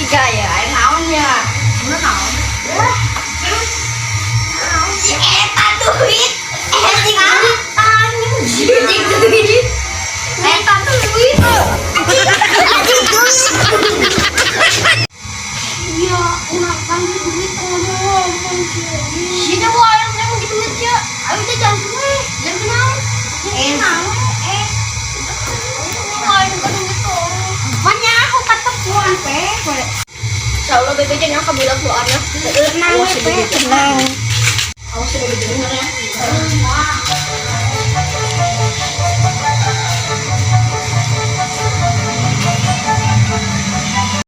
gaya air naonnya. Bener naon? Eta duit. Eta duit. Eta duit. Iya, ulah panggil duit ngomong. Sini mau ayam saya mau duit ya. Ayo kita jangan duit. Jangan kenal. Banyak aku ketepuan pe. Insyaallah bebe jangan kebilang keluarnya. Tenang pe, tenang. Awas sudah bener ya.